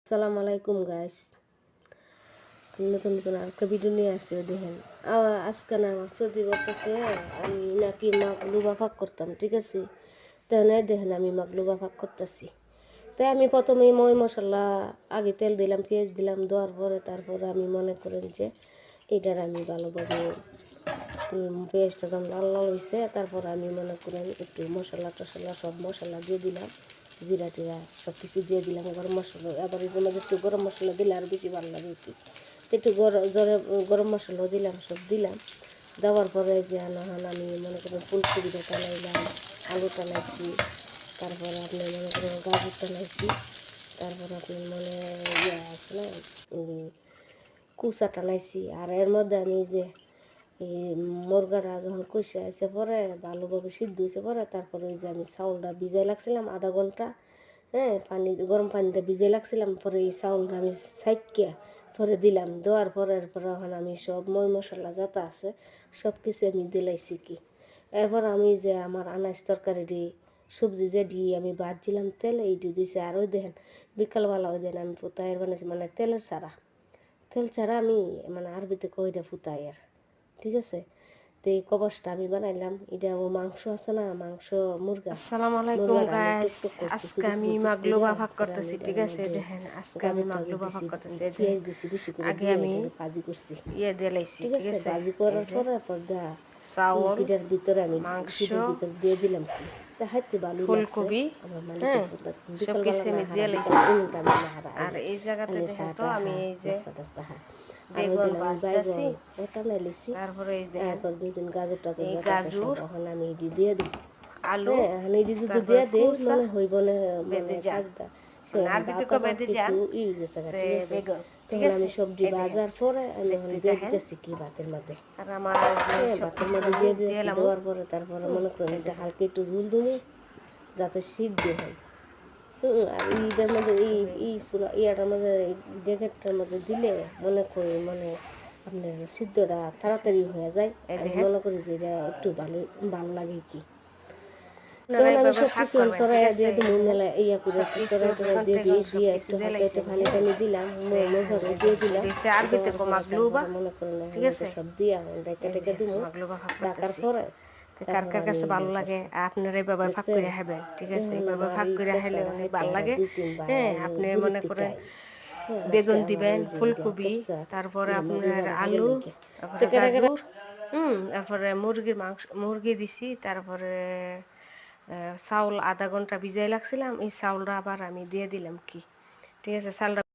আসসালামু আলাইকুম গাইস, নতুন নতুন আরেকটা ভিডিও নিয়ে আসছি। দেখেন আজকে না আমার সর্দি করতেছে। আমি নাকি মাগলুবা ফাঁক করতাম, ঠিক আছে? তাহলে দেখেন আমি মাগলুবা ফাঁক করতেছি। তাই আমি প্রথমেই মই মশলা আগে তেল দিলাম, পেঁয়াজ দিলাম, দেওয়ার পরে তারপরে আমি মনে করেন যে এটার আমি ভালোভাবে পেঁয়াজটা যখন লাল লাল হয়েছে, তারপরে আমি মনে করেন একটু মশলা টশলা সব মশলা দিয়ে দিলাম, জিরা টিরা সব কিছু দিয়ে দিলাম। গরম মশলা আবার এর মধ্যে একটু গরম মশলা দিলে আর বেশি ভালো লাগে। একটু গরম মশলাও দিলাম, সব দিলাম। দেওয়ার পরে যে আমি মনে করেন ফুলকপিটা টানাইলাম, আলু টানাইছি, তারপরে আপনি মনে করেন গাজর টানাইছি, তারপর আপনার মনে ইয়ে আছে না কুচা টানাইছি। আর এর মধ্যে আমি যে এই মুরগাটা যখন কষে আসে পরে ভালোভাবে সিদ্ধ হয়েছে পরে তারপরে ওই যে আমি চাউলটা ভিজাই রাখছিলাম আধা ঘন্টা, হ্যাঁ, গরম পানিতে ভিজাই রাখছিলাম। পরে এই চাউলটা আমি ছাইকিয়া পরে দিলাম। দেওয়ার পরে এরপরে এখন আমি সব মই মশলা যত আছে সব কিছু আমি দিলাইছি কি। এরপর আমি যে আমার আনাজ তরকারি দিই সবজি যে দিই আমি বাদ দিলাম তেল এইটি দিয়েছি। আর ওই দেখেন বিকালবেলা ওই দিন আমি ফুতাইয়ের বানাইছি, মানে তেল ছাড়া আমি মানে আরবিতে কইটা ফুতাইয়ের, ঠিক আছে? তো এই কবসটা আমি বানাইলাম। এটা ও মাংস আছে না, মাংস মুরগা, আসসালামু আলাইকুম মুরগাটা আমি গাইস, টুকটুক করছি আজকে ছোটো আমি ছোটো টুক মাগলুবা কইরা। ভাগ পরে আমি করতেছি, এটার ঠিক আছে? মধ্যে দেখেন আজকে আমি গাজর টাজর মাগলুবা দিছি, ভাগ করতেছি। এই পেঁয়াজ দেখেন দিছি বেশি করে আগে দিয়ে আমি এটারে ভাজি করছি, দিয়ে লাইছি, ঠিক ঠিক আছে? আছে? ভাজি এই করার যে পরে পর চাউল, এটার ভিতরে আমি মাংস, শীতের ভিতরে দিয়ে দিলাম কি। দেখাইতে ভালোই লাগছে। ফুলকপি, আমার মালিকের হ্যাঁ, সব বিকালবেলা কিছু না আমি হারা দিয়ে বিকাল লাইছি। তিনটা বেলা হারা আর আইলে এই জায়গাতে আইলে দেখেন তো চাটা আমি এই যে নাস্তা টাস্তা আর ওই বেগুন দিন আমি ভাজতেছি। বাইগন ওটা নাইলিছি। তারপরে এই দেখেন এরপর 2 দিন গাজর টাজর এই যত আছে সব গাজর, এখন আমি এটি দিয়ে দিই। আলু, হ্যাঁ, এখন এটি যদি তারপরে দিয়ে দিই কুসা মনে হইব না, মানে বেঁধে যান, কাকদা সে মানে এখন আরবিতে ভাত কো আবার বেঁধে কিছু যান। গেছে গা, তে ঠিক আছে? বেগুন, ঠিক তখন আমি আছে? সবজি এই দেখেন বাজার পরে আমি এখন দেখতে দিয়ে দেখেন। দিতেছি কি ভাতের মধ্যে। আর আমার যে হ্যাঁ, সব ভাতের কিছু মধ্যে আমি দিয়ে দিয়ে দিয়েছি। এলাম। দেওয়ার পরে তারপরে মনে করেন এই এটা দেখেন হালকা একটু ঝুল দুমু যাতে সিদ্ধ হয়। আর এইটার মধ্যে সব কিছু হয়ে এই গেছে। ইয়াটার মধ্যে ডেকেরটার মধ্যে দিলে মনে করি মানে আপনার সিদ্ধটা তাড়াতাড়ি হয়ে যায়। এই আমি দেখেন মনে করি যে এটা একটু ভালো লাগে কি। আপনারা তখন আমি এইভাবে সব ভাগ কিছু করবেন, ঠিক সরাই আছে? দিয়ে এই দিই, দেখেন ইয়া করে সব একটু কিছু সরাই টরাই বেগুন দিয়ে টেগুন সব দিয়ে কিছু একটু দিয়ে হালকা লাইছি একটু আমি, পানি হ্যাঁ। টানি দিলাম, তো মুখে এই দিয়ে দেখেন এটা দিলাম। হচ্ছে আরবিতে দেওয়ার কো পরে মাগলুবা, তারপরে মনে করেন এখন ঠিক এটা আছে? সব দিয়া ডেকে এই টেকে দেখেন দিবো। মাগলুবা ভাগ ডাকার করতেছি। পরে তো কার তারপর কার আমি কাছে ইয়া ভালো লাগে করছি, আপনারা এইভাবে ভাগ দেখছেন? করে খাবেন, ঠিক আছে? এখন এইভাবে আমার ভাগ এই করে খাইলে খেপসাটা অনেক হাইতে ভালো আরো লাগে। 2-3 বার হ্যাঁ, এই আপনি দূরের মনে থেকে করেন আই। হ্যাঁ, আজকে বেগুন আমার দিবেন, এই যে এটা ফুলকপি, খেপসা তারপরে আপনার মাগলুবাটা ভাগের আলু, লেগে। তো তারপরে কেরা কেরা গাজর, তারপরে মুরগির মাংস, মুরগি দিছি। তারপরে চাউল আধা ঘন্টা ভিজাই রাখছিলাম, এই চাউলটা আবার আমি দিয়ে দিলাম কি, ঠিক আছে? চালটা